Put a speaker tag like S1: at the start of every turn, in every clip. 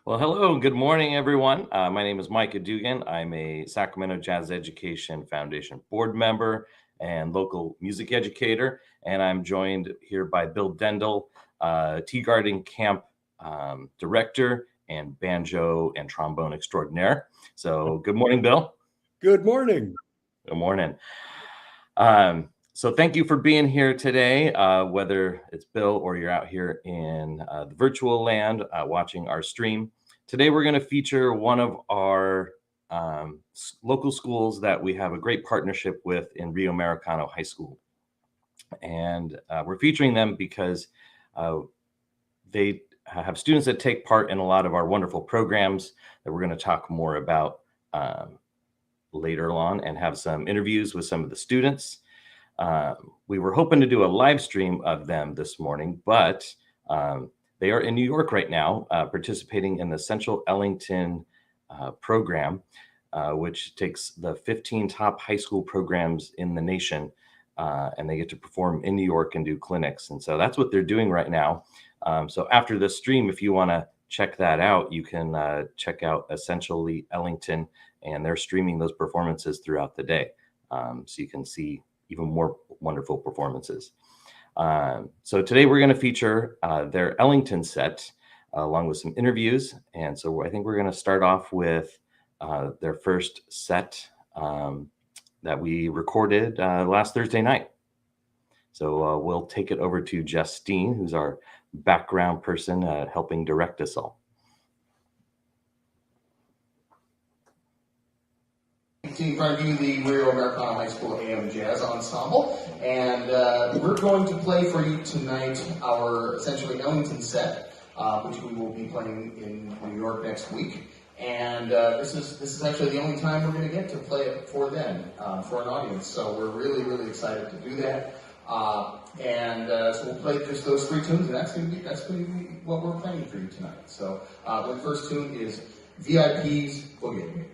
S1: Well, hello, good morning, everyone. My name is Micah Dugan. I'm a Sacramento Jazz Education Foundation board member and local music educator. And I'm joined here by Bill Dendel, Tea Garden Camp director and banjo and trombone extraordinaire. So good morning, Bill.
S2: Good morning.
S1: Good morning. So thank you for being here today, whether it's Bill or you're out here in the virtual land watching our stream. Today, we're going to feature one of our local schools that we have a great partnership with in Rio Americano High School. And we're featuring them because they have students that take part in a lot of our wonderful programs that we're going to talk more about later on and have some interviews with some of the students. We were hoping to do a live stream of them this morning, but they are in New York right now, participating in the Central Ellington program, which takes the 15 top high school programs in the nation, and they get to perform in New York and do clinics. And so that's what they're doing right now. So after this stream, if you want to check that out, you can check out Essentially Ellington, and they're streaming those performances throughout the day. So you can see even more wonderful performances. So today we're going to feature their Ellington set along with some interviews. And so I think we're going to start off with their first set that we recorded last Thursday night. So we'll take it over to Justine, who's our background person helping direct us all.
S3: In front of you, the Rio Americano High School AM Jazz Ensemble, and we're going to play for you tonight our Essentially Ellington set, which we will be playing in New York next week. And this is actually the only time we're going to get to play it for them, for an audience. So we're really, really excited to do that. So we'll play just those three tunes, and that's going to be what we're playing for you tonight. So the first tune is VIP's Boogie.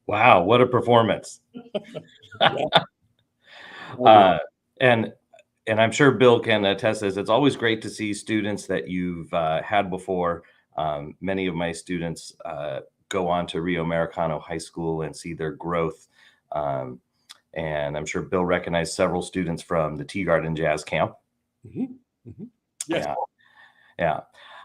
S1: Wow, what a performance. And I'm sure Bill can attest this. It's always great to see students that you've had before. Many of my students go on to Rio Americano High School and see their growth. And I'm sure Bill recognized several students from the Tea Garden Jazz Camp.
S2: Mm-hmm. Mm-hmm. Yes.
S1: Yeah.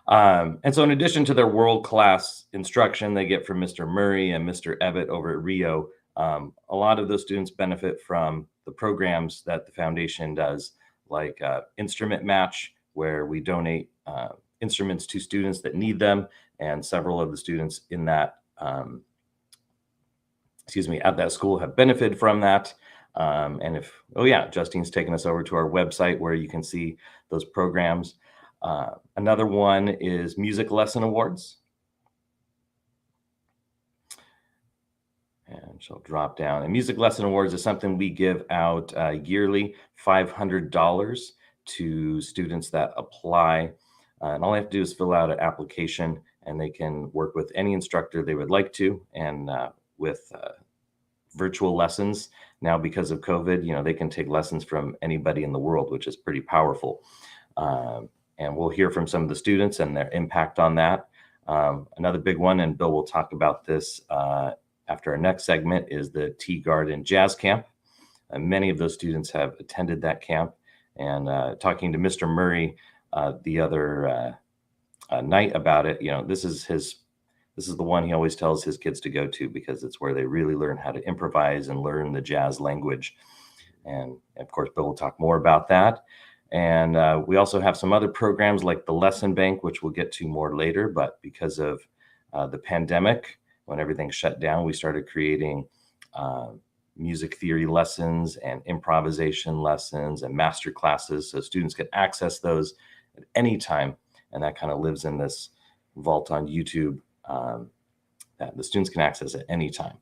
S1: And so in addition to their world-class instruction they get from Mr. Murray and Mr. Ebbett over at Rio, a lot of those students benefit from the programs that the foundation does, like Instrument Match, where we donate instruments to students that need them. And several of the students in that, at that school have benefited from that. And Justine's taken us over to our website where you can see those programs. Another one is Music Lesson Awards. And she'll drop down. And Music Lesson Awards is something we give out yearly, $500 to students that apply. And all they have to do is fill out an application, and they can work with any instructor they would like to. And with virtual lessons now, because of COVID, they can take lessons from anybody in the world, which is pretty powerful. And we'll hear from some of the students and their impact on that. Another big one, and Bill will talk about this after our next segment, is the Tea Garden Jazz Camp. Many of those students have attended that camp. And talking to Mr. Murray the other night about it, this is the one he always tells his kids to go to, because it's where they really learn how to improvise and learn the jazz language. And of course, Bill will talk more about that. And we also have some other programs like the Lesson Bank, which we'll get to more later. But because of the pandemic, when everything shut down, we started creating music theory lessons and improvisation lessons and master classes, so students can access those at any time. And that kind of lives in this vault on YouTube that the students can access at any time.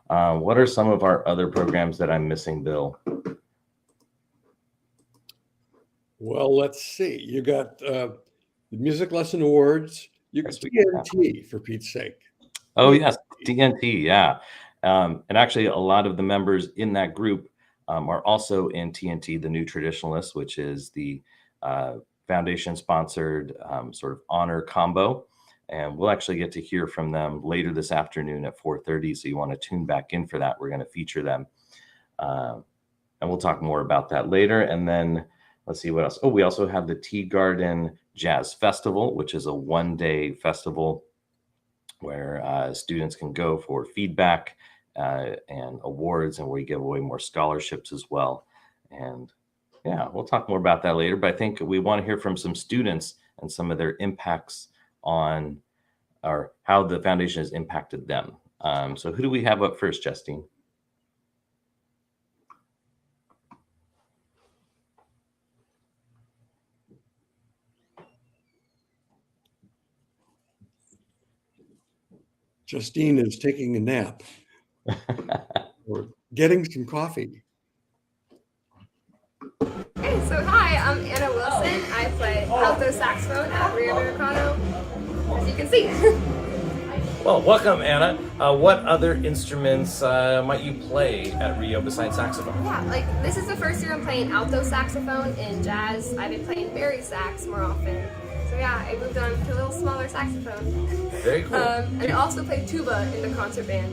S1: What are some of our other programs that I'm missing, Bill?
S2: Well, let's see. You got the Music Lesson Awards. You got TNT, for Pete's sake.
S1: Oh, yes, TNT, yeah. And actually, a lot of the members in that group are also in TNT, the New Traditionalists, which is the foundation-sponsored sort of honor combo. And we'll actually get to hear from them later this afternoon at 4:30. So you want to tune back in for that. We're going to feature them. And we'll talk more about that later. And then let's see what else. Oh, we also have the Tea Garden Jazz Festival, which is a one-day festival where students can go for feedback and awards, and we give away more scholarships as well. And yeah, we'll talk more about that later. But I think we want to hear from some students and some of their impacts on, or how the foundation has impacted them. So who do we have up first, Justine?
S2: Justine is taking a nap or getting some coffee.
S4: Hey, so hi, I'm Anna Wilson. I play alto saxophone at Rio Americano, as you can see.
S1: Well, welcome, Anna. What other instruments might you play at Rio besides saxophone?
S4: Yeah, this is the first year I'm playing alto saxophone in jazz. I've been playing bari sax more often. So yeah, I moved on to a little smaller saxophone.
S1: Very cool.
S4: And I also play tuba in the concert band.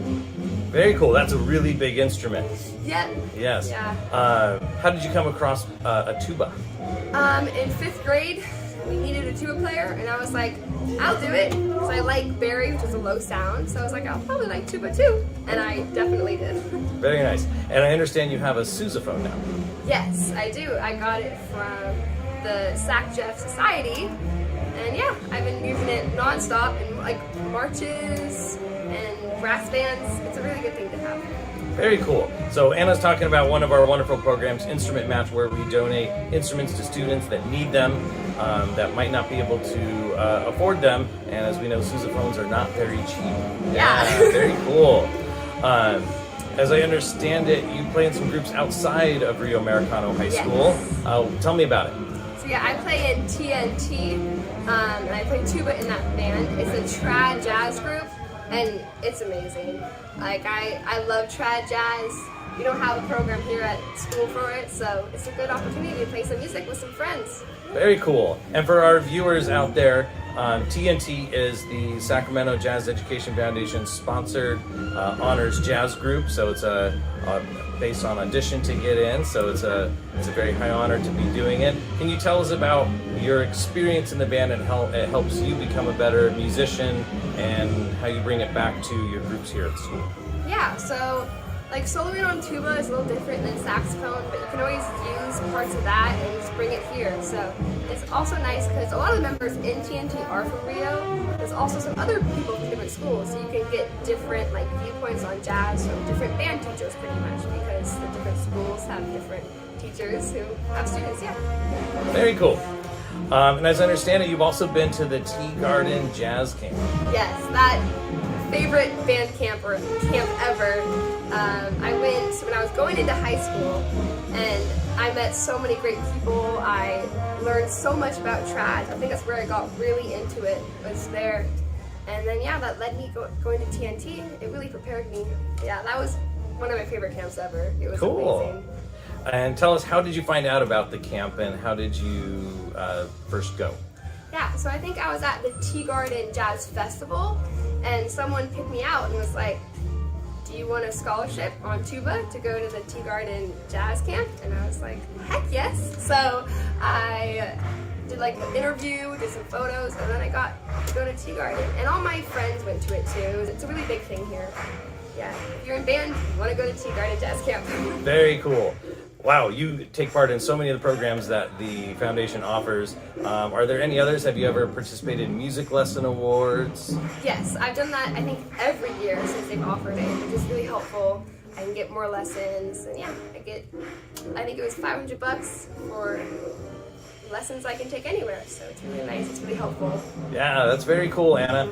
S1: Very cool. That's a really big instrument.
S4: Yep.
S1: Yes.
S4: Yeah.
S1: How did you come across a tuba?
S4: In 5th grade, we needed a tuba player, and I was like, I'll do it. So I like bari, which is a low sound. So I was like, I'll probably like tuba too, and I definitely did.
S1: Very nice. And I understand you have a sousaphone now.
S4: Yes, I do. I got it from the Sac Jeff Society, and yeah, I've been using it nonstop in like marches and brass bands. It's a really good thing to have.
S1: Very cool. So Anna's talking about one of our wonderful programs, Instrument Match, where we donate instruments to students that need them, that might not be able to afford them. And as we know, sousaphones are not very cheap.
S4: Yeah.
S1: Very cool. As I understand it, you play in some groups outside of Rio Americano High School. Tell me about it.
S4: So yeah, I play in TNT, and I play tuba in that band. It's a trad jazz group, and it's amazing. Like, I love trad jazz. We don't have a program here at school for it, so it's a good opportunity to play some music with some friends.
S1: Very cool. And for our viewers out there, TNT is the Sacramento Jazz Education Foundation sponsored honors jazz group. So it's based on audition to get in. So it's a very high honor to be doing it. Can you tell us about your experience in the band and how it helps you become a better musician and how you bring it back to your groups here at school?
S4: Yeah, so like soloing on tuba is a little different than saxophone, but you can always use parts of that and just bring it here. So it's also nice because a lot of the members in TNT are from Rio. There's also some other people from different schools, so you can get different like viewpoints on jazz from different band teachers pretty much, because the different schools have different teachers who have students, yeah.
S1: Very cool. And as I understand it, you've also been to the Tea Garden Jazz Camp.
S4: Yes, that favorite band camp or camp ever. I went when I was going into high school, and I met so many great people. I learned so much about trad. I think that's where I got really into it, was there. And then yeah, that led me going to TNT. It really prepared me. Yeah, that was one of my favorite camps ever. It was
S1: Cool.
S4: amazing.
S1: And tell us, how did you find out about the camp and how did you first go?
S4: Yeah, so I think I was at the Tea Garden Jazz Festival, and someone picked me out and was like, do you want a scholarship on tuba to go to the Tea Garden Jazz Camp? And I was like, heck yes. So I did like an interview, did some photos, and then I got to go to Tea Garden. And all my friends went to it too. It's a really big thing here. Yeah, if you're in band, you want to go to Tea Garden Jazz Camp.
S1: Very cool. Wow, you take part in so many of the programs that the foundation offers. Are there any others? Have you ever participated in music lesson awards?
S4: Yes, I've done that I think every year since they've offered it, which is really helpful. I can get more lessons, and yeah, I think it was $500 for lessons I can take anywhere, so it's really nice, it's really helpful.
S1: Yeah, that's very cool, Anna.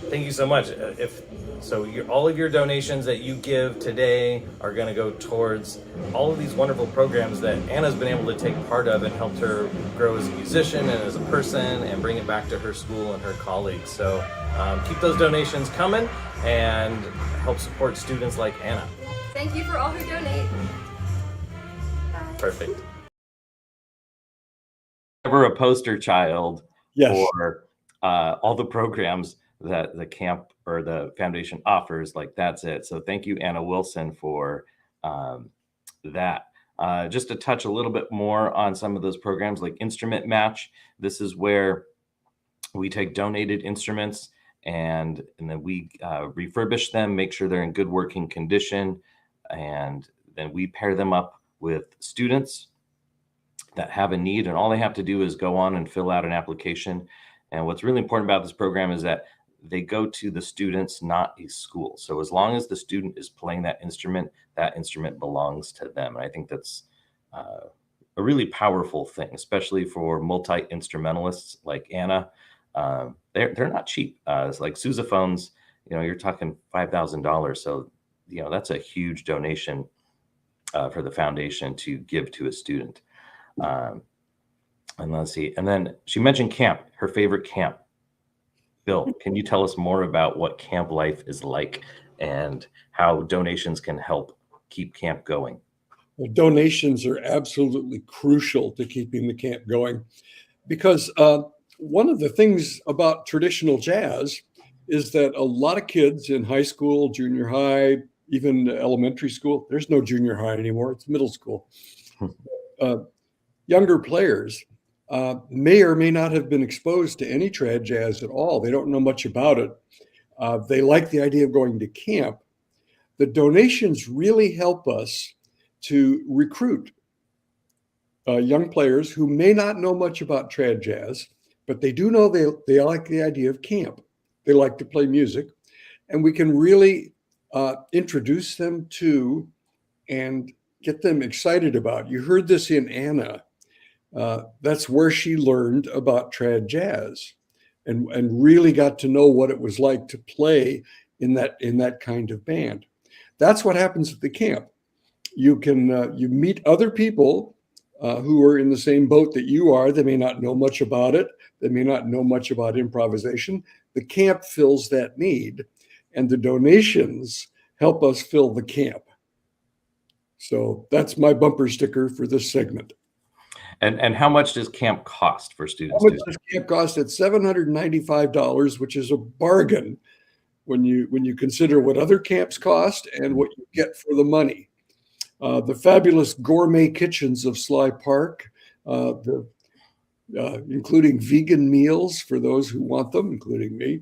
S1: Thank you so much. All of your donations that you give today are going to go towards all of these wonderful programs that Anna's been able to take part of and helped her grow as a musician and as a person and bring it back to her school and her colleagues. So keep those donations coming and help support students like Anna.
S4: Thank you for all who donate. Bye.
S1: Perfect. Ever a poster child
S2: Yes.
S1: for all the programs that the camp or the foundation offers, like that's it. So thank you, Anna Wilson, for that. Just to touch a little bit more on some of those programs like Instrument Match. This is where we take donated instruments and then we refurbish them, make sure they're in good working condition, and then we pair them up with students that have a need, and all they have to do is go on and fill out an application. And what's really important about this program is that they go to the students, not a school. So as long as the student is playing that instrument belongs to them. And I think that's a really powerful thing, especially for multi-instrumentalists like Anna. They're not cheap. It's like sousaphones, you're talking $5,000. So, that's a huge donation for the foundation to give to a student. And let's see. And then she mentioned camp, her favorite camp. Bill, can you tell us more about what camp life is like and how donations can help keep camp going?
S2: Well, donations are absolutely crucial to keeping the camp going, because one of the things about traditional jazz is that a lot of kids in high school, junior high, even elementary school, there's no junior high anymore, it's middle school. Younger players may or may not have been exposed to any trad jazz at all. They don't know much about it. They like the idea of going to camp. The donations really help us to recruit young players who may not know much about trad jazz, but they do know they like the idea of camp. They like to play music, and we can really introduce them to and get them excited about. You heard this in Anna. That's where she learned about trad jazz and really got to know what it was like to play in that kind of band. That's what happens at the camp. You can you meet other people who are in the same boat that you are. They may not know much about it. They may not know much about improvisation. The camp fills that need, and the donations help us fill the camp. So that's my bumper sticker for this segment.
S1: And how much does camp cost for students?
S2: How much does camp cost? At $795, which is a bargain when you consider what other camps cost and what you get for the money. The fabulous gourmet kitchens of Sly Park, including vegan meals for those who want them, including me.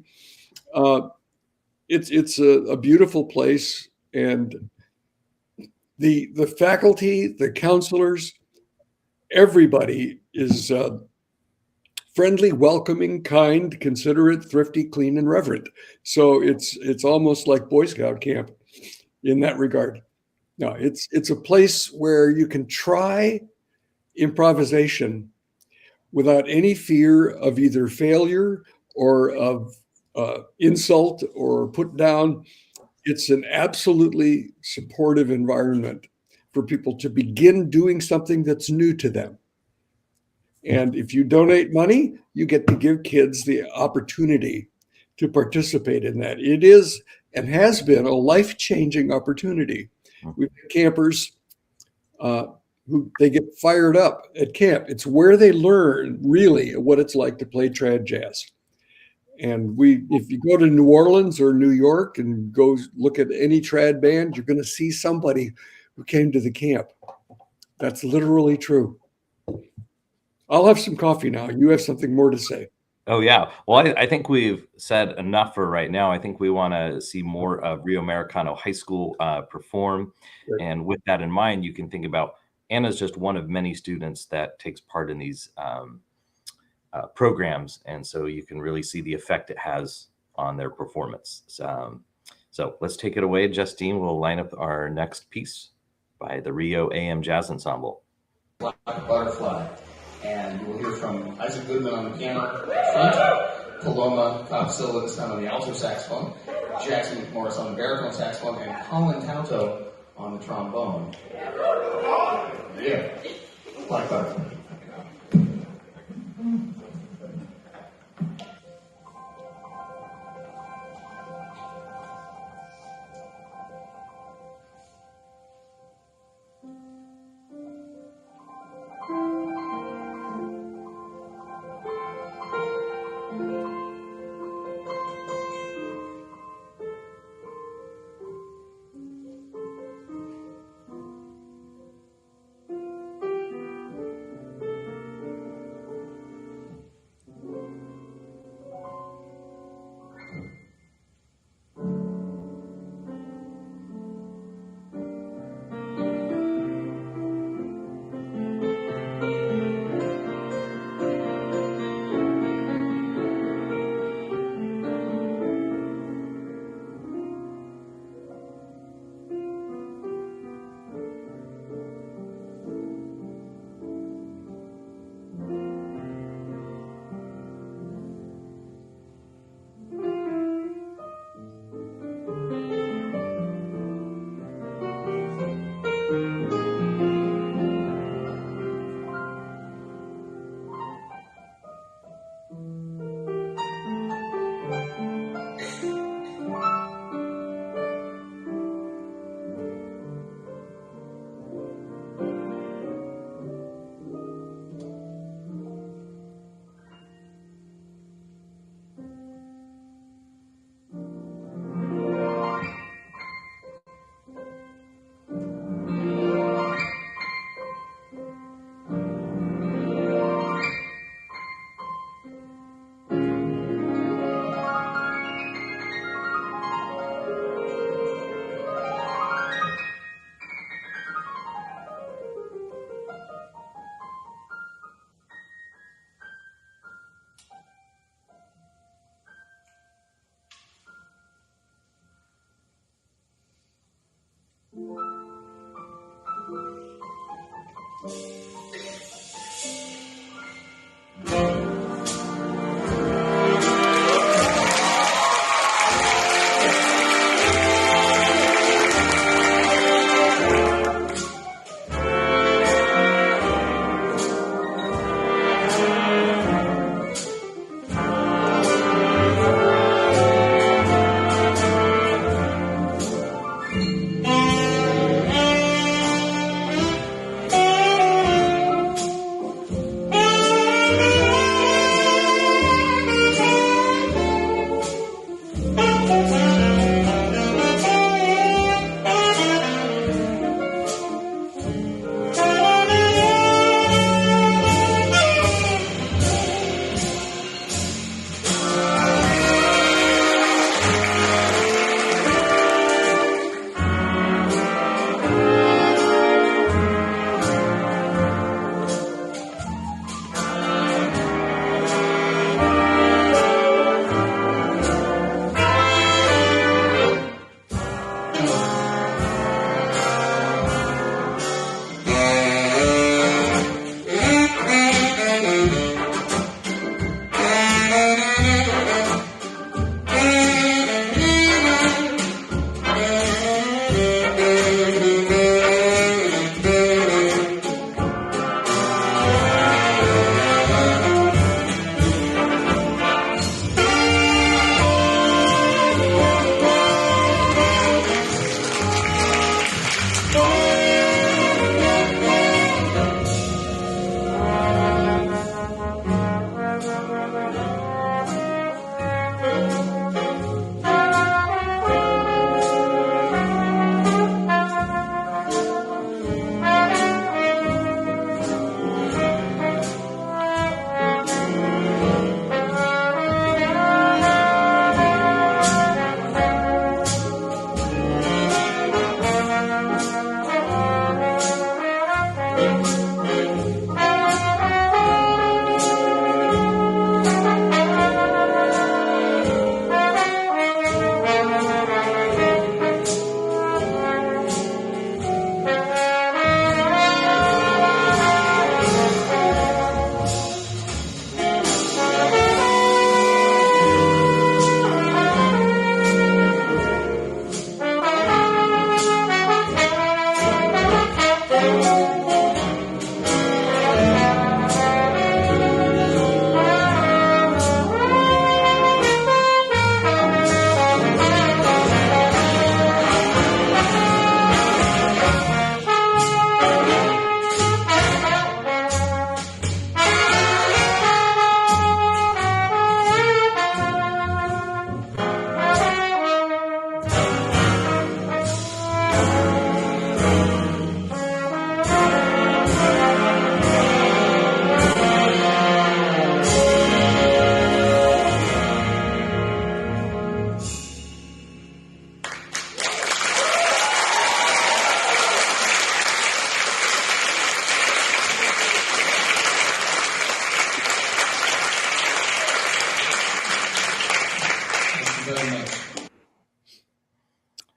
S2: It's a beautiful place, and the faculty, the counselors, everybody is friendly, welcoming, kind, considerate, thrifty, clean, and reverent. So it's almost like Boy Scout camp in that regard. No, it's a place where you can try improvisation without any fear of either failure or of insult or put down. It's an absolutely supportive environment for people to begin doing something that's new to them. And if you donate money, you get to give kids the opportunity to participate in that. It is and has been a life-changing opportunity. We've had campers who they get fired up at camp. It's where they learn really what it's like to play trad jazz. And if you go to New Orleans or New York and go look at any trad band, you're going to see somebody who came to the camp. That's literally true. I'll have some coffee now. You have something more to say.
S1: Oh, yeah. Well, I think we've said enough for right now. I think we want to see more of Rio Americano High School perform.
S2: Right.
S1: And with that in mind, you can think about Anna's just one of many students that takes part in these programs. And so you can really see the effect it has on their performance. So let's take it away. Justine will line up our next piece by the Rio AM Jazz Ensemble.
S3: Black Butterfly. And we'll hear from Isaac Goodman on the piano front, Paloma Copsilla this time on the alto saxophone, Jackson McMorris on the baritone saxophone, and Colin Tauto on the trombone. Yeah, Black Butterfly.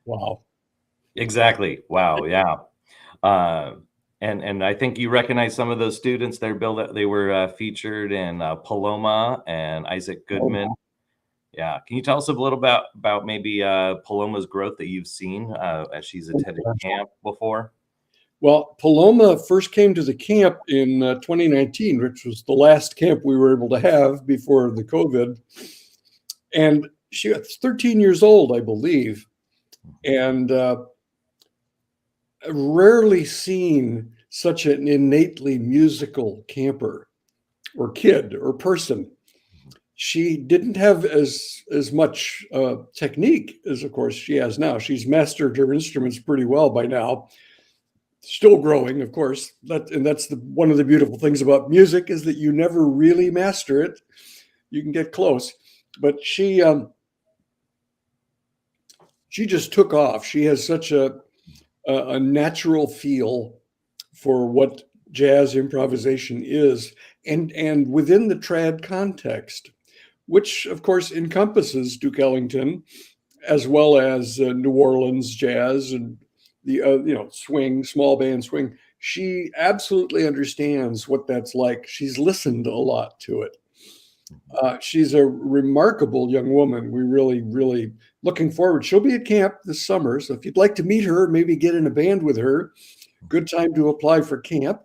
S2: Wow.
S1: Exactly. Wow. Yeah. And I think you recognize some of those students there, Bill, that they were featured in Paloma and Isaac Goodman. Yeah. Can you tell us a little about maybe Paloma's growth that you've seen as she's attended camp before?
S2: Well, Paloma first came to the camp in 2019, which was the last camp we were able to have before the COVID. And she was 13 years old, I believe. And rarely seen such an innately musical camper or kid or person. She didn't have as much technique as, of course, she has now. She's mastered her instruments pretty well by now. Still growing, of course. That's one of the beautiful things about music is that you never really master it. You can get close, but she just took off. She has such a natural feel for what jazz improvisation is, and within the trad context, which of course encompasses Duke Ellington, as well as New Orleans jazz and the swing, small band swing. she absolutely understands what that's like. She's listened a lot to it. She's a remarkable young woman. We really, really looking forward. She'll be at camp this summer. So if you'd like to meet her, maybe get in a band with her, good time to apply for camp.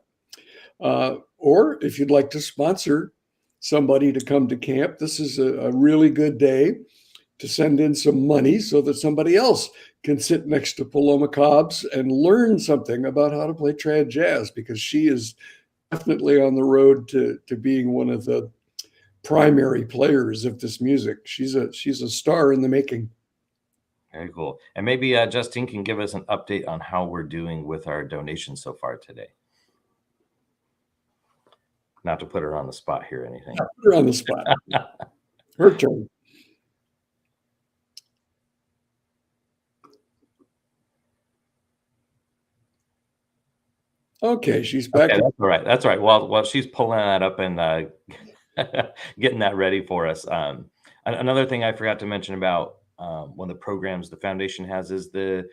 S2: Or if you'd like to sponsor somebody to come to camp, this is a really good day to send in some money so that somebody else can sit next to Paloma Cobbs and learn something about how to play trad jazz, because she is definitely on the road to being one of the primary players of this music. She's a star in the making.
S1: Very cool. And maybe Justine can give us an update on how we're doing with our donations so far today. Not to put her on the spot here or anything.
S2: Put her on the spot. Her turn. Okay, she's back.
S1: Okay, that's all right. That's all right. While she's pulling that up and getting that ready for us. Another thing I forgot to mention about one of the programs the foundation has is the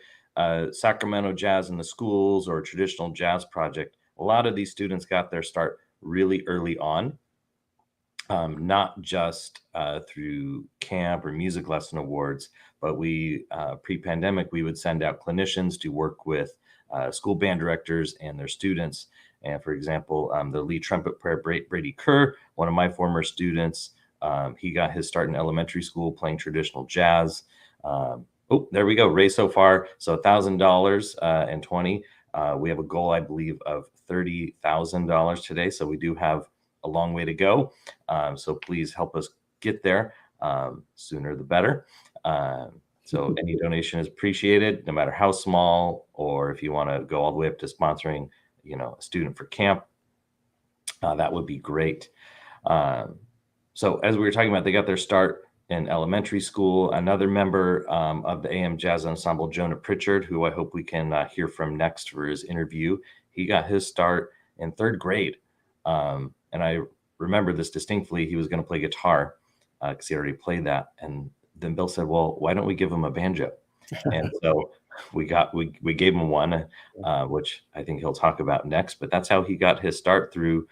S1: Sacramento Jazz in the Schools, or Traditional Jazz Project. A lot of these students got their start really early on, not just through camp or music lesson awards, but we pre-pandemic, we would send out clinicians to work with school band directors and their students. And for example, the lead trumpet player, Brady Kerr, one of my former students, he got his start in elementary school playing traditional jazz. Oh, there we go. Raised so far, so $1,000 and 20. We have a goal, I believe, of $30,000 today. So we do have a long way to go. So please help us get there. Sooner the better. So any donation is appreciated, no matter how small, or if you want to go all the way up to sponsoring, a student for camp, that would be great. So as we were talking about, they got their start in elementary school. Another member of the AM Jazz Ensemble, Jonah Pritchard, who I hope we can hear from next for his interview, he got his start in 3rd grade. And I remember this distinctly. He was going to play guitar because he already played that. And then Bill said, well, why don't we give him a banjo? And so we gave him one, which I think he'll talk about next. But that's how he got his start, through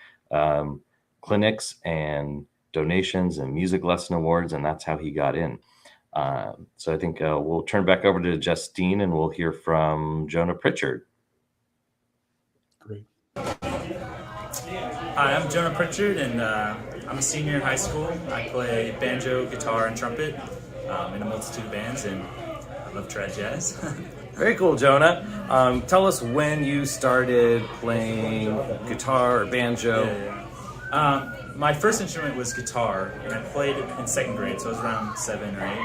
S1: clinics and donations and music lesson awards, and that's how he got in. So I think we'll turn back over to Justine and we'll hear from Jonah Pritchard.
S2: Great.
S5: Hi, I'm Jonah Pritchard, and I'm a senior in high school. I play banjo, guitar, and trumpet in a multitude of bands, and I love trad jazz.
S1: Very cool, Jonah. Tell us when you started playing guitar or banjo.
S5: Yeah. My first instrument was guitar, and I played it in 2nd grade, so I was around 7 or 8.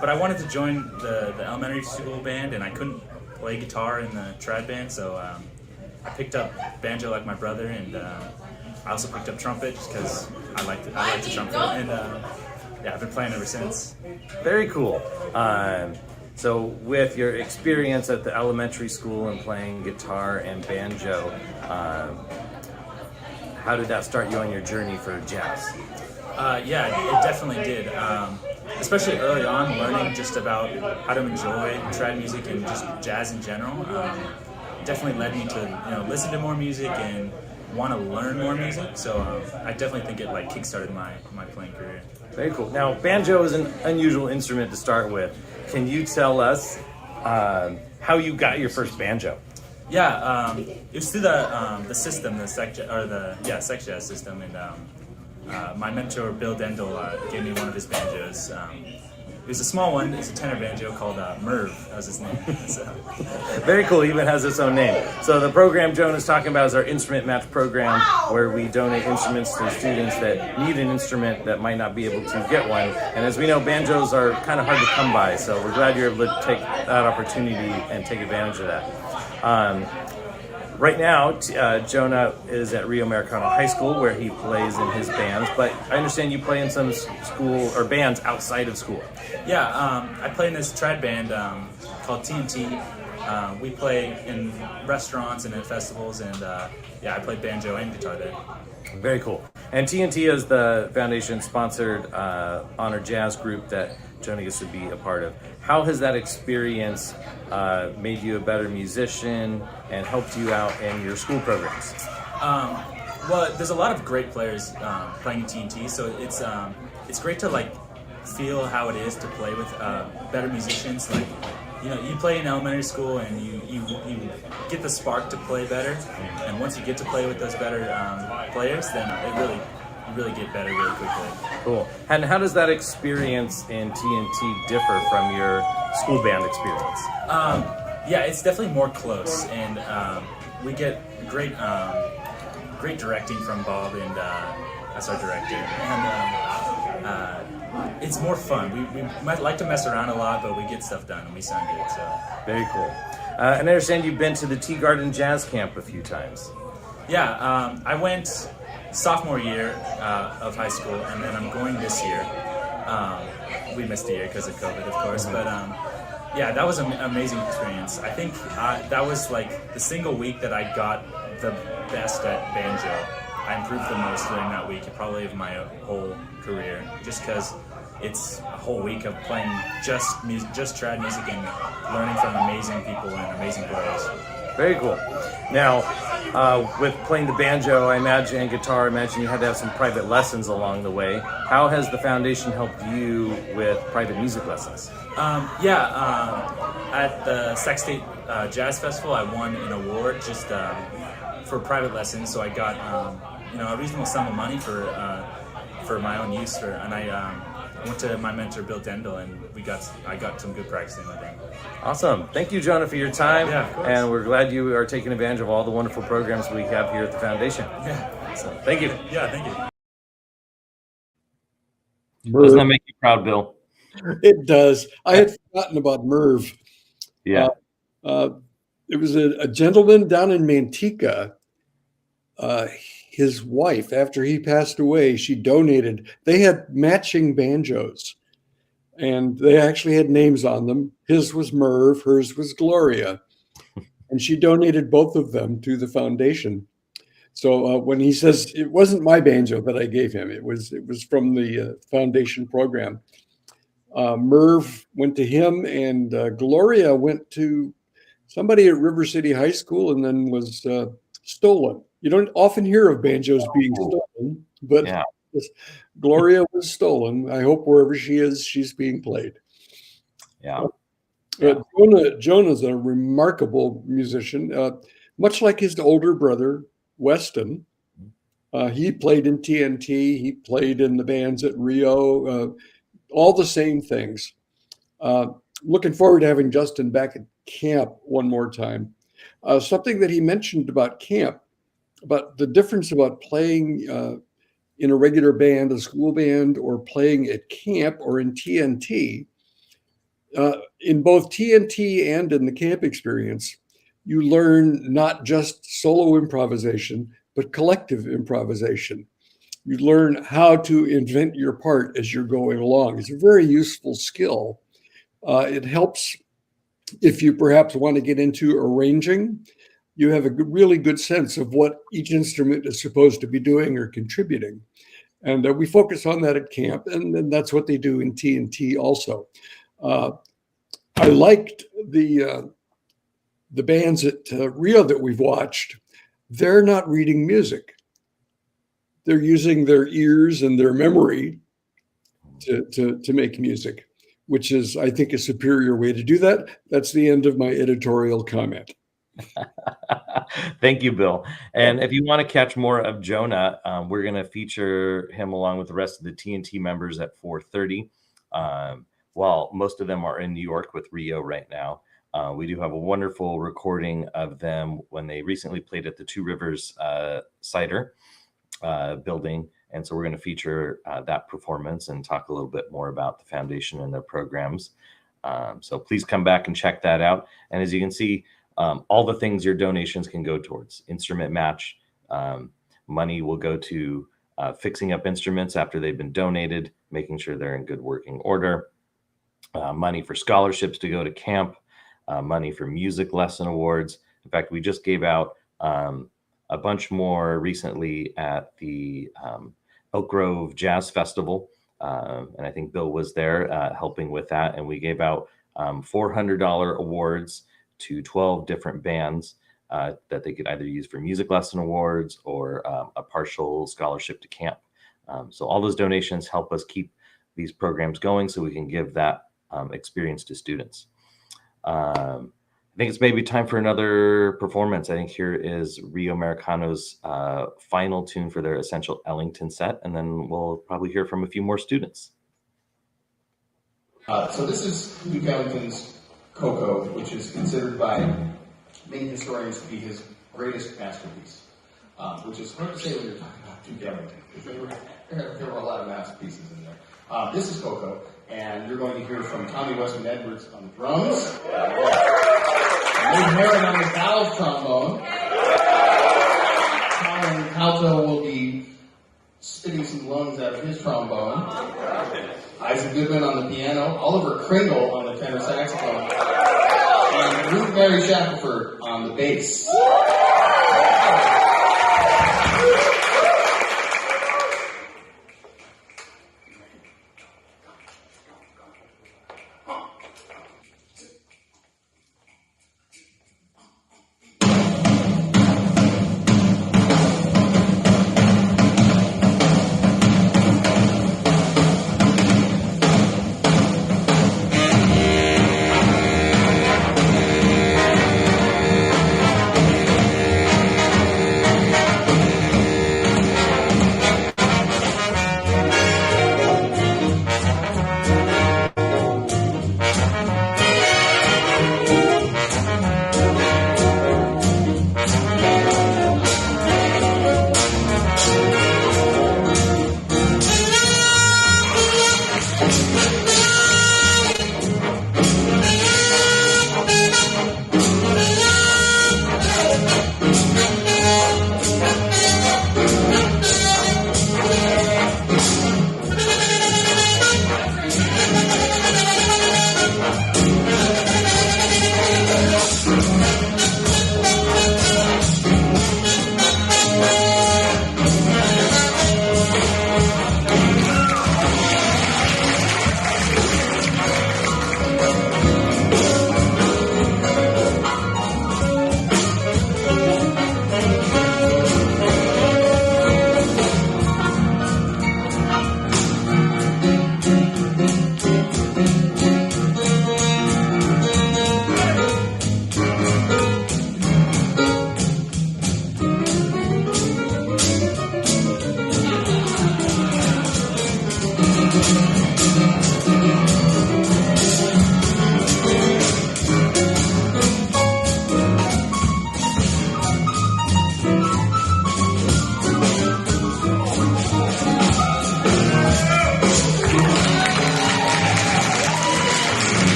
S5: But I wanted to join the elementary school band, and I couldn't play guitar in the trad band, so I picked up banjo like my brother, and I also picked up trumpet just because I liked the trumpet, and yeah, I've been playing ever since.
S1: Very cool. So with your experience at the elementary school and playing guitar and banjo, how did that start you on your journey for jazz?
S5: Yeah, it definitely did. Especially early on, learning just about how to enjoy trad music and just jazz in general. Definitely led me to listen to more music and want to learn more music. So I definitely think it kickstarted my playing career.
S1: Very cool. Now, banjo is an unusual instrument to start with. Can you tell us how you got your first banjo?
S5: Yeah, it was through the system, the Sec Jazz system, and my mentor Bill Dendel gave me one of his banjos. It was a small one. It's a tenor banjo called Merv. That was his name. So.
S1: Very cool. Even has its own name. So the program Joan is talking about is our instrument match program, where we donate instruments to students that need an instrument that might not be able to get one. And as we know, banjos are kind of hard to come by. So we're glad you're able to take that opportunity and take advantage of that. Right now, Jonah is at Rio Americano High School, where he plays in his bands, but I understand you play in some school or bands outside of school.
S5: Yeah, I play in this trad band called TNT. We play in restaurants and at festivals, and yeah, I play banjo and guitar there.
S1: Very cool. And TNT is the foundation-sponsored honor jazz group that Jonah gets to be a part of. how has that experience made you a better musician and helped you out in your school programs?
S5: Well, there's a lot of great players playing in TNT, so it's great to like feel how it is to play with better musicians. Like, you play in elementary school and you get the spark to play better, and once you get to play with those better players, then you really get better really quickly.
S1: Cool. And how does that experience in TNT differ from your school band experience?
S5: Yeah, it's definitely more close, and we get great directing from Bob, and that's our director. And it's more fun. We might like to mess around a lot, but we get stuff done and we sound good. So
S1: very cool. And I understand you've been to the Tea Garden Jazz Camp a few times.
S5: Yeah, I went sophomore year of high school, and then I'm going this year. We missed a year because of COVID, of course, but yeah, that was an amazing experience. I think that was like the single week that I got the best at banjo. I improved the most during that week, probably of my whole career, just because it's a whole week of playing just trad music and learning from amazing people and amazing players.
S1: Very cool. Now, with playing the banjo, I imagine, and guitar, I imagine you had to have some private lessons along the way. How has the foundation helped you with private music lessons?
S5: At the Sac State Jazz Festival, I won an award just for private lessons. So I got a reasonable sum of money for my own use. And I went to my mentor Bill Dendel, and I got some good practicing with him.
S1: Awesome. Thank you, Jonah, for your time.
S5: Yeah, of course.
S1: And we're glad you are taking advantage of all the wonderful programs we have here at the foundation.
S5: Yeah.
S1: So, thank you.
S5: Yeah, thank you.
S1: Doesn't that make you proud, Bill?
S2: It does. I had forgotten about Merv.
S1: Yeah.
S2: It was a gentleman down in Manteca. His wife, after he passed away, she donated. They had matching banjos, and they actually had names on them. His was Merv, hers was Gloria, and she donated both of them to the foundation. So when he says it wasn't my banjo that I gave him, it was from the foundation program. Merv went to him, and Gloria went to somebody at River City High School, and then was stolen. You don't often hear of banjos being stolen, but
S1: Yeah.
S2: Gloria was stolen. I hope wherever she is, she's being played.
S1: Yeah.
S2: Jonah's a remarkable musician, much like his older brother, Weston. He played in TNT. He played in the bands at Rio, all the same things. Looking forward to having Justin back at camp one more time. Something that he mentioned about camp, about the difference about playing in a regular band, a school band, or playing at camp or in TNT. In both TNT and in the camp experience, you learn not just solo improvisation, but collective improvisation. You learn how to invent your part as you're going along. It's a very useful skill. It helps if you perhaps want to get into arranging. You have a really good sense of what each instrument is supposed to be doing or contributing. And we focus on that at camp, and that's what they do in TNT also. I liked the bands at Rio that we've watched. They're not reading music. They're using their ears and their memory to make music, which is, I think, a superior way to do that. That's the end of my editorial comment.
S1: Thank you, Bill. And if you want to catch more of Jonah, we're going to feature him along with the rest of the TNT members at 4:30. While most of them are in New York with Rio right now, we do have a wonderful recording of them when they recently played at the Two Rivers Cider building. And so we're going to feature that performance and talk a little bit more about the foundation and their programs. So please come back and check that out. And as you can see, all the things your donations can go towards: instrument match, money will go to fixing up instruments after they've been donated, making sure they're in good working order, money for scholarships to go to camp, money for music lesson awards. In fact, we just gave out a bunch more recently at the Elk Grove Jazz Festival. And I think Bill was there helping with that. And we gave out $400 awards to 12 different bands that they could either use for music lesson awards or a partial scholarship to camp. So all those donations help us keep these programs going so we can give that experience to students. I think it's maybe time for another performance. I think here is Rio Americano's final tune for their Essential Ellington set, and then we'll probably hear from a few more students.
S3: So this is Duke Ellington's Coco, which is considered by many historians to be his greatest masterpiece, which is hard to say when you're talking about Duke Ellington, because there were a lot of masterpieces in there. This is Coco, and you're going to hear from Tommy Weston Edwards on the drums, Lee Herron on the valve trombone, Colin Calto will be spitting some lungs out of his trombone, Isaac Goodman on the piano, Oliver Kringle on the tenor saxophone, and Ruth Mary Shackelford on the bass.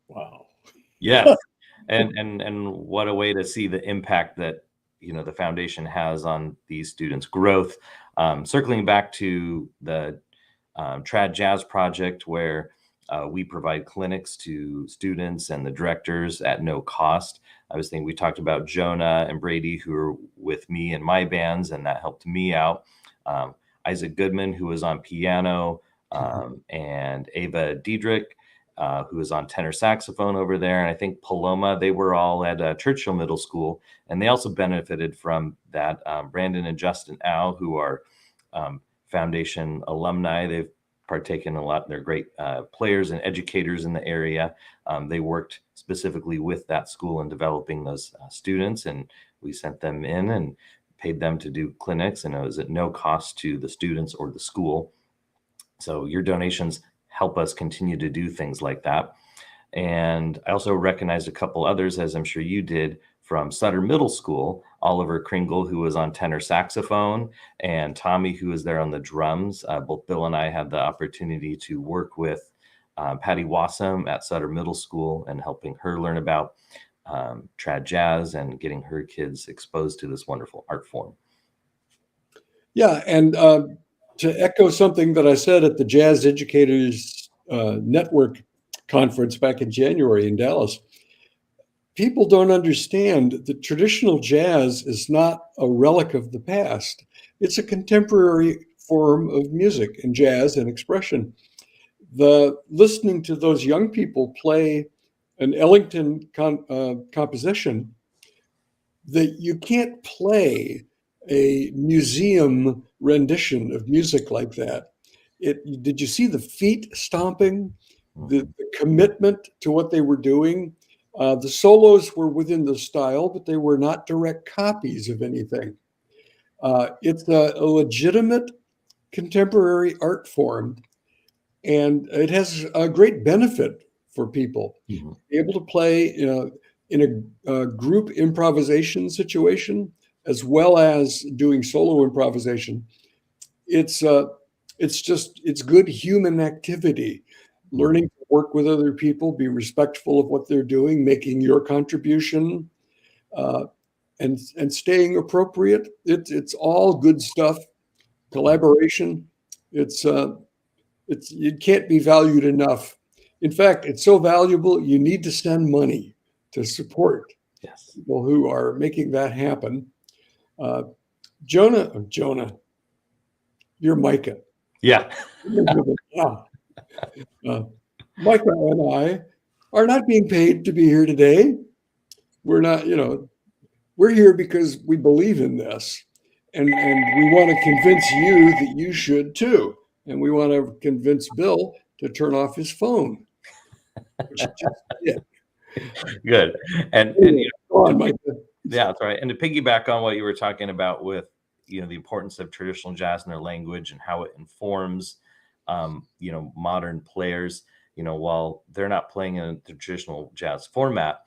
S2: Wow.
S1: Yes. And what a way to see the impact that, the foundation has on these students' growth. Circling back to the Trad Jazz Project, where we provide clinics to students and the directors at no cost. I was thinking we talked about Jonah and Brady, who are with me in my bands, and that helped me out. Isaac Goodman, who was on piano, and Ava Diedrich, who was on tenor saxophone over there. And I think Paloma, they were all at Churchill Middle School, and they also benefited from that. Brandon and Justin Au, who are foundation alumni, they've partaken a lot. They're great players and educators in the area. They worked specifically with that school in developing those students, and we sent them in and paid them to do clinics, and it was at no cost to the students or the school. So your donations help us continue to do things like that. And I also recognized a couple others, as I'm sure you did, from Sutter Middle School, Oliver Kringle, who was on tenor saxophone, and Tommy, who was there on the drums. Both Bill and I had the opportunity to work with Patty Wassam at Sutter Middle School and helping her learn about trad jazz and getting her kids exposed to this wonderful art form.
S2: Yeah, and to echo something that I said at the Jazz Educators Network conference back in January in Dallas, people don't understand that traditional jazz is not a relic of the past. It's a contemporary form of music and jazz and expression. Listening to those young people play an Ellington composition, that you can't play a museum rendition of music like that. Did you see the feet stomping, the commitment to what they were doing? The solos were within the style, but they were not direct copies of anything. It's a legitimate contemporary art form, and it has a great benefit for people.
S1: Mm-hmm.
S2: Able to play in a group improvisation situation, as well as doing solo improvisation. It's good human activity. Learning to work with other people, be respectful of what they're doing, making your contribution, and staying appropriate. It's all good stuff. Collaboration. It can't be valued enough. In fact, it's so valuable, you need to send money to support people who are making that happen. Jonah, you're Micah.
S1: Yeah.
S2: Micah and I are not being paid to be here today. We're not, we're here because we believe in this, and we want to convince you that you should too. And we want to convince Bill to turn off his phone.
S1: Good. And
S2: go on, Micah.
S1: Yeah, that's right. And to piggyback on what you were talking about with, the importance of traditional jazz and their language and how it informs, modern players, while they're not playing in the traditional jazz format,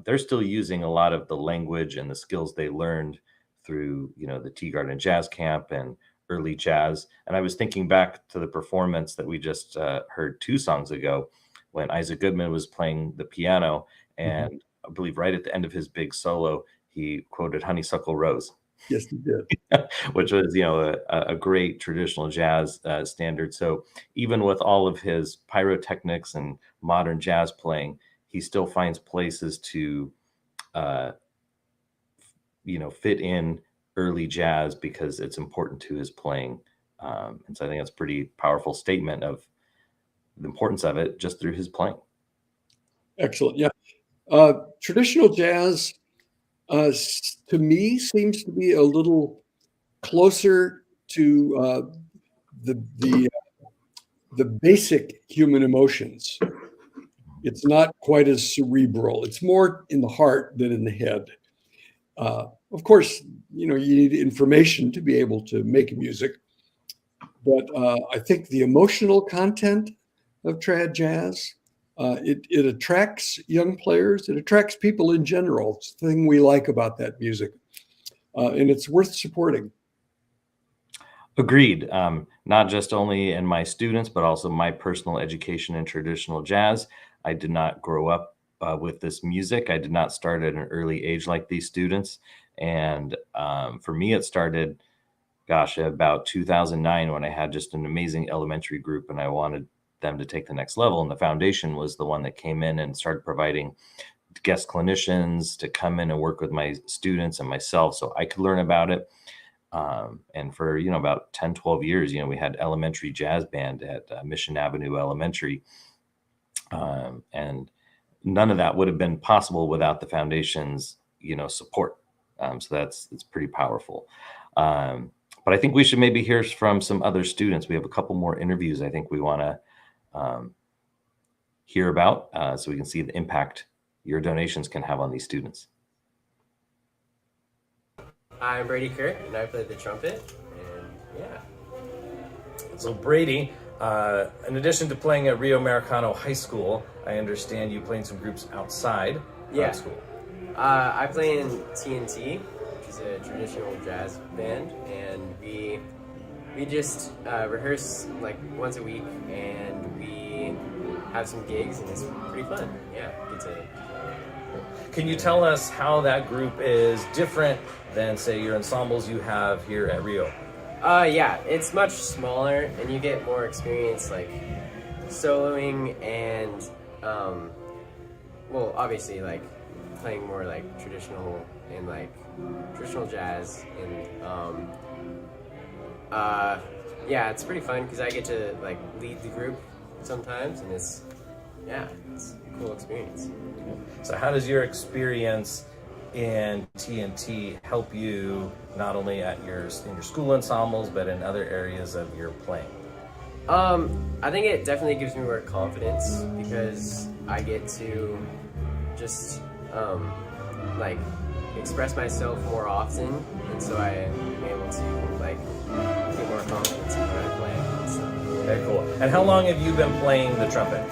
S1: they're still using a lot of the language and the skills they learned through, the Tea Garden Jazz Camp and early jazz. And I was thinking back to the performance that we just heard 2 songs ago, when Isaac Goodman was playing the piano, and I believe right at the end of his big solo, he quoted Honeysuckle Rose.
S2: Yes, he did.
S1: Which was, a great traditional jazz standard. So even with all of his pyrotechnics and modern jazz playing, he still finds places to, fit in early jazz because it's important to his playing. And so I think that's a pretty powerful statement of the importance of it just through his playing.
S2: Excellent. Yeah. Traditional jazz, to me, seems to be a little closer to the basic human emotions. It's not quite as cerebral. It's more in the heart than in the head. Of course, you need information to be able to make music, but I think the emotional content of trad jazz, it attracts young players. It attracts people in general. It's the thing we like about that music, and it's worth supporting.
S1: Agreed. Not just only in my students, but also my personal education in traditional jazz. I did not grow up with this music. I did not start at an early age like these students. And for me, it started, gosh, about 2009 when I had just an amazing elementary group and I wanted them to take the next level. And the foundation was the one that came in and started providing guest clinicians to come in and work with my students and myself so I could learn about it. And for, about 10, 12 years, we had elementary jazz band at Mission Avenue Elementary. And none of that would have been possible without the foundation's, support. So it's pretty powerful. But I think we should maybe hear from some other students. We have a couple more interviews I think we want to hear about so we can see the impact your donations can have on these students.
S6: I'm Brady Kirk, and I play the trumpet, and yeah.
S1: So Brady, in addition to playing at Rio Americano High School, I understand you play in some groups outside
S6: Yeah.
S1: of school.
S6: I play in TNT, which is a traditional jazz band, and we just rehearse like once a week, and we have some gigs, and it's pretty fun. Yeah, get to.
S1: Can you tell us how that group is different than, say, your ensembles you have here at Rio?
S6: Yeah, it's much smaller, and you get more experience like soloing and, well, obviously like playing more like traditional and like traditional jazz, and yeah, it's pretty fun because I get to like lead the group sometimes, and it's a cool experience.
S1: So how does your experience in TNT help you not only in your school ensembles but in other areas of your playing?
S6: I think it definitely gives me more confidence because I get to just like express myself more often, and so I am able to like get more confidence in when I play and stuff.
S1: Very cool. And how long have you been playing the trumpet?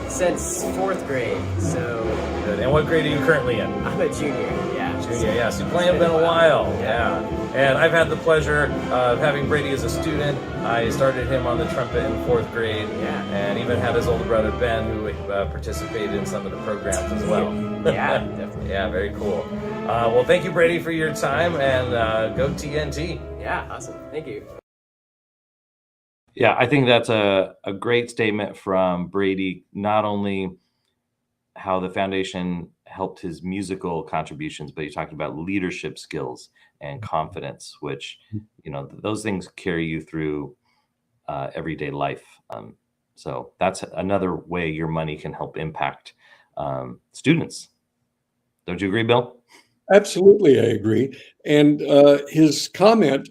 S6: Since 4th grade, so
S1: Good. And what grade are you currently in?
S6: I'm a junior. Yeah.
S1: Junior, yeah. So you're playing been a while. Yeah. And I've had the pleasure of having Brady as a student. I started him on the trumpet in 4th grade.
S6: Yeah.
S1: And even had his older brother Ben, who participated in some of the programs as well.
S6: Yeah, definitely.
S1: Yeah, very cool. Well, thank you, Brady, for your time, and go TNT.
S6: Yeah, awesome. Thank you.
S1: Yeah, I think that's a great statement from Brady, not only how the foundation helped his musical contributions, but he talked about leadership skills and confidence, which, those things carry you through everyday life. So that's another way your money can help impact students. Don't you agree, Bill?
S2: Absolutely, I agree. And his comment,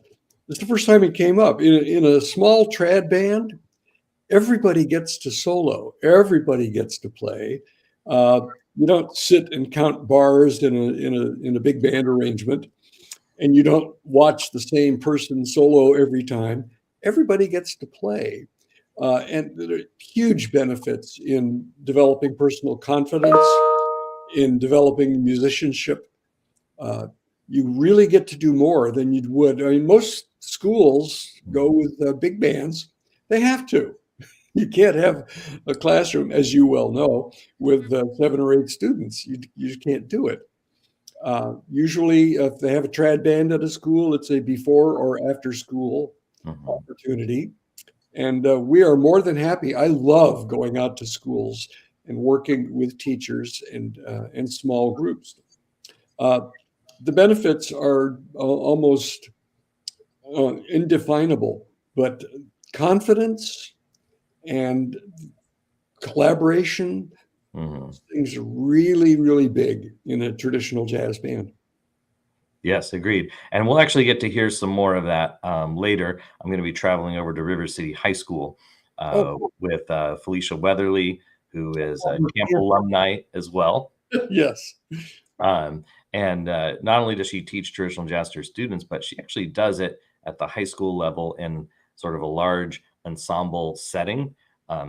S2: it's the first time it came up. In a small trad band, everybody gets to solo. Everybody gets to play. You don't sit and count bars in a big band arrangement, and you don't watch the same person solo every time. Everybody gets to play. And there are huge benefits in developing personal confidence, in developing musicianship. You really get to do more than you would. I mean, most schools go with big bands. They have to. You can't have a classroom, as you well know, with 7 or 8 students. You just can't do it. Usually, if they have a trad band at a school, it's a before or after school opportunity. And we are more than happy. I love going out to schools and working with teachers and small groups. The benefits are almost indefinable, but confidence and collaboration, things are really, really big in a traditional jazz band.
S1: Yes, agreed. And we'll actually get to hear some more of that later. I'm going to be traveling over to River City High School with Felicia Weatherly, who is a camp alumni as well.
S2: Yes.
S1: And not only does she teach traditional jazz to her students, but she actually does it at the high school level in sort of a large ensemble setting.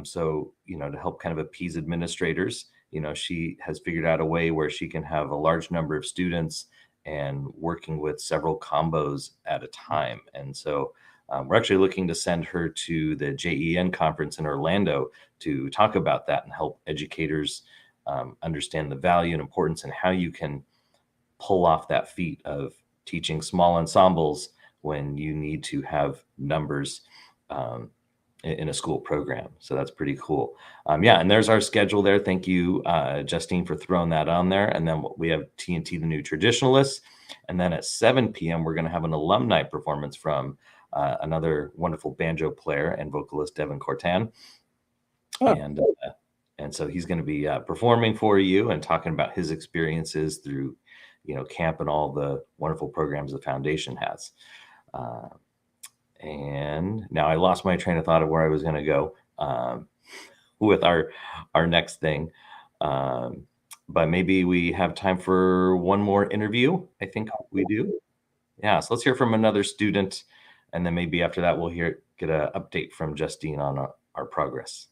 S1: So, to help kind of appease administrators, she has figured out a way where she can have a large number of students and working with several combos at a time. And so We're actually looking to send her to the JEN conference in Orlando to talk about that and help educators understand the value and importance and how you can pull off that feat of teaching small ensembles when you need to have numbers in a school program. So that's pretty cool. Yeah, and there's our schedule there. Thank you, Justine, for throwing that on there. And then we have TNT, the New Traditionalists. And then at 7 p.m., we're going to have an alumni performance from another wonderful banjo player and vocalist, Devin Cortan. Oh. And so he's going to be performing for you and talking about his experiences through, camp and all the wonderful programs the foundation has. And now I lost my train of thought of where I was going to go with our next thing. But maybe we have time for one more interview. I think we do. Yeah, so let's hear from another student. And then maybe after that, we'll get an update from Justine on our progress.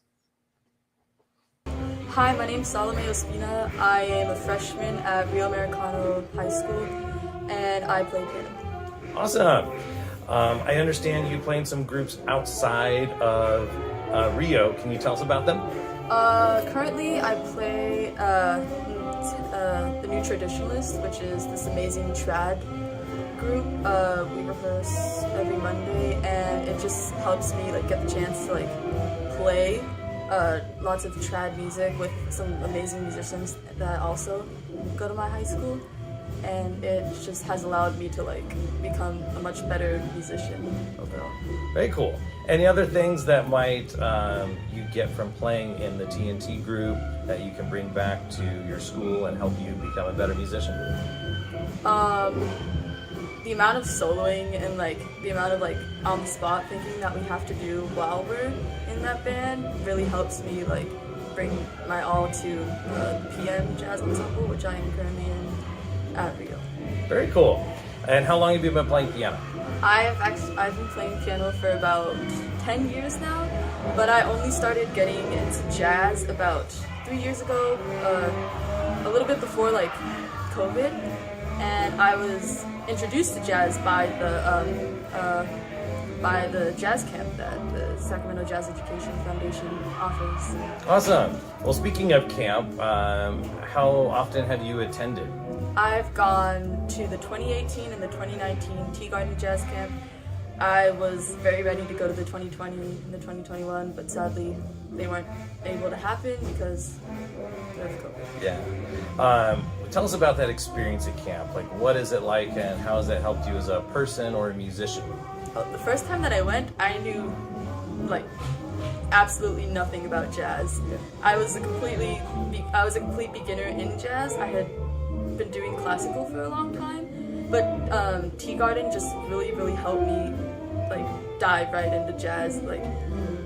S7: Hi, my name is Salome Ospina. I am a freshman at Rio Americano High School, and I play piano.
S1: Awesome. I understand you playing some groups outside of Rio. Can you tell us about them?
S7: Currently, I play the New Traditionalists, which is this amazing trad group. We rehearse every Monday, and it just helps me get the chance to play lots of trad music with some amazing musicians that also go to my high school. And it just has allowed me to become a much better musician overall.
S1: Very cool. Any other things that might you get from playing in the TNT group that you can bring back to your school and help you become a better musician?
S7: The amount of soloing and the amount of on the spot thinking that we have to do while we're in that band really helps me bring my all to PM Jazz Ensemble, which I am currently in at Rio.
S1: Very cool. And how long have you been playing piano?
S7: I've been playing piano for about 10 years now, but I only started getting into jazz about 3 years ago, a little bit before COVID, and I was introduced to jazz by the jazz camp that the Sacramento Jazz Education Foundation offers.
S1: Awesome. Well, speaking of camp, how often have you attended?
S7: I've gone to the 2018 and the 2019 Tea Garden Jazz Camp. I was very ready to go to the 2020 and the 2021, but sadly they weren't able to happen because of COVID.
S1: Yeah. Tell us about that experience at camp. What is it like and how has it helped you as a person or a musician?
S7: The first time that I went, I knew absolutely nothing about jazz. I was a complete beginner in jazz. I had been doing classical for a long time, but Tea Garden just really helped me dive right into jazz.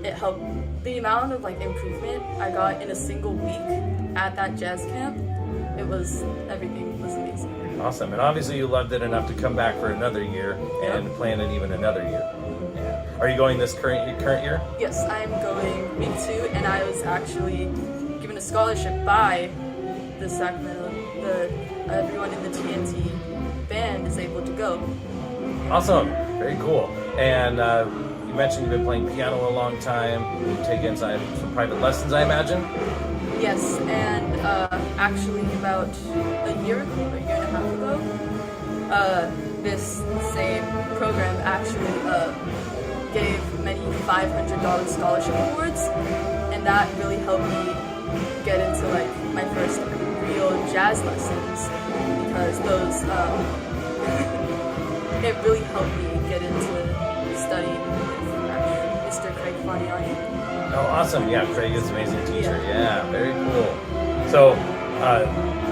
S7: It helped the amount of improvement I got in a single week at that jazz camp. Everything was amazing.
S1: Awesome. And obviously you loved it enough to come back for another year and plan it even another year. Yeah. Are you going this current year?
S7: Yes, I'm going week 2, and I was actually given a scholarship by the Sacramento. Everyone in the TNT band is able to go.
S1: Awesome. Very cool. And you mentioned you've been playing piano a long time. You've taken some private lessons, I imagine?
S7: Yes, and actually about a year and a half ago, this same program actually gave many $500 scholarship awards, and that really helped me get into my first real jazz lessons, because those it really helped me get into studying with Mr. Craig Faniani.
S1: Oh, awesome. Yeah, Craig is an amazing teacher. Yeah, very cool. So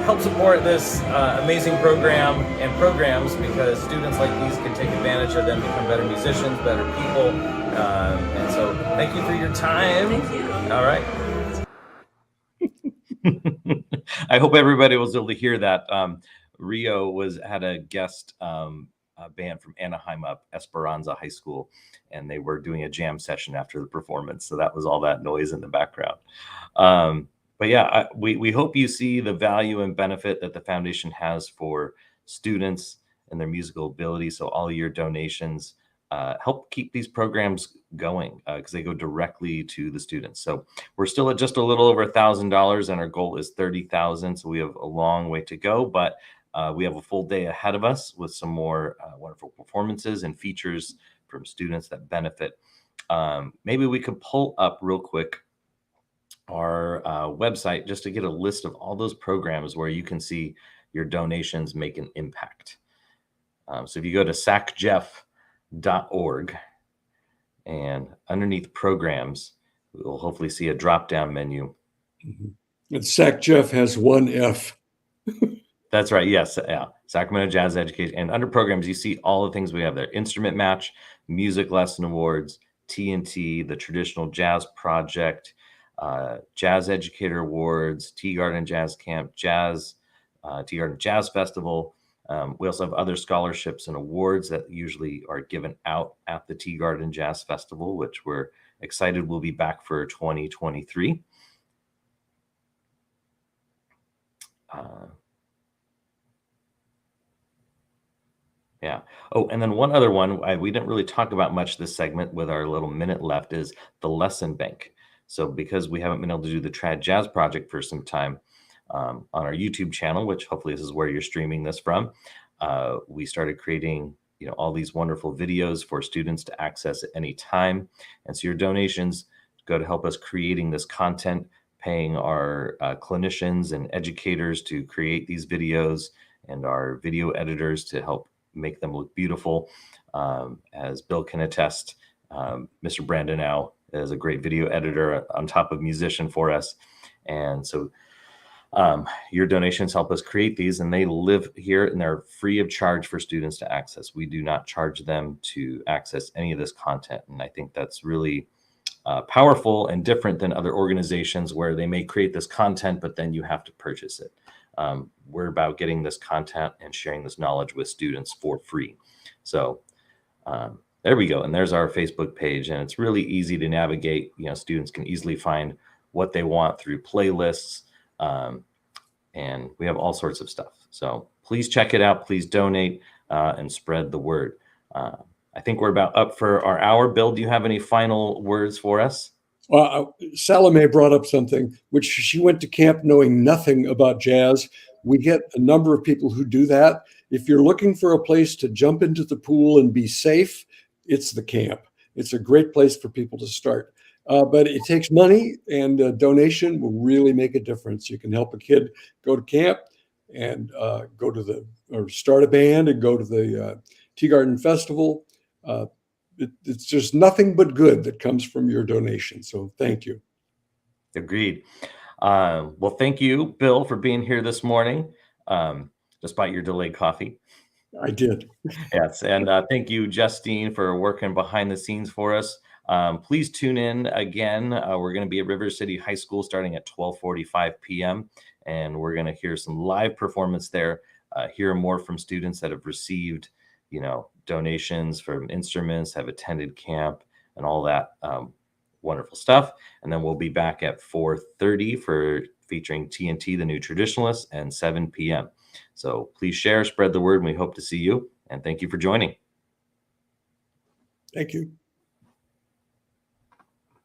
S1: help support this amazing program and programs, because students like these can take advantage of them, become better musicians, better people. And so thank you for your time.
S7: Thank you.
S1: All right. I hope everybody was able to hear that. Rio had a guest band from Anaheim up, Esperanza High School, and they were doing a jam session after the performance. So that was all that noise in the background. But yeah, we hope you see the value and benefit that the foundation has for students and their musical ability. So all your donations help keep these programs going because they go directly to the students. So we're still at just a little over $1,000, and our goal is 30,000. So we have a long way to go, but we have a full day ahead of us with some more wonderful performances and features from students that benefit. Maybe we could pull up real quick our website just to get a list of all those programs where you can see your donations make an impact. So if you go to sacjeff.org and underneath programs, we'll hopefully see a drop-down menu.
S2: And Sac Jeff has one F.
S1: That's right. Yes. Yeah. Sacramento Jazz Education. And under programs, you see all the things we have there: instrument match, music lesson awards, T&T, the traditional jazz project, jazz educator awards, Tea Garden Jazz Camp, Tea Garden Jazz Festival. We also have other scholarships and awards that usually are given out at the Tea Garden Jazz Festival, which we're excited will be back for 2023. Yeah. Oh, and then one other one we didn't really talk about much this segment with our little minute left is the lesson bank. So because we haven't been able to do the Trad Jazz Project for some time on our YouTube channel, which hopefully this is where you're streaming this from, we started creating all these wonderful videos for students to access at any time. And so your donations go to help us creating this content, paying our clinicians and educators to create these videos, and our video editors to help make them look beautiful. As Bill can attest, Mr. Brandon now is a great video editor on top of musician for us. And so your donations help us create these, and they live here and they're free of charge for students to access. We do not charge them to access any of this content. And I think that's really powerful and different than other organizations where they may create this content, but then you have to purchase it. We're about getting this content and sharing this knowledge with students for free. So there we go. And there's our Facebook page, and it's really easy to navigate. Students can easily find what they want through playlists. And we have all sorts of stuff. So please check it out. Please donate and spread the word. I think we're about up for our hour. Bill, do you have any final words for us?
S2: Salome brought up something, which she went to camp knowing nothing about jazz. We get a number of people who do that. If you're looking for a place to jump into the pool and be safe, it's the camp. It's a great place for people to start. But it takes money, and a donation will really make a difference. You can help a kid go to camp and or start a band and go to the Tea Garden Festival. It's just nothing but good that comes from your donation. So thank you.
S1: Agreed. Well, thank you, Bill, for being here this morning, despite your delayed coffee.
S2: I did.
S1: Yes. And thank you, Justine, for working behind the scenes for us. Please tune in again. We're going to be at River City High School starting at 12:45 p.m. And we're going to hear some live performance there, hear more from students that have received donations from instruments, have attended camp, and all that wonderful stuff. And then we'll be back at 4:30 for featuring T&T, the New Traditionalists, and 7 p.m. So please share, spread the word, and we hope to see you. And thank you for joining.
S2: Thank you.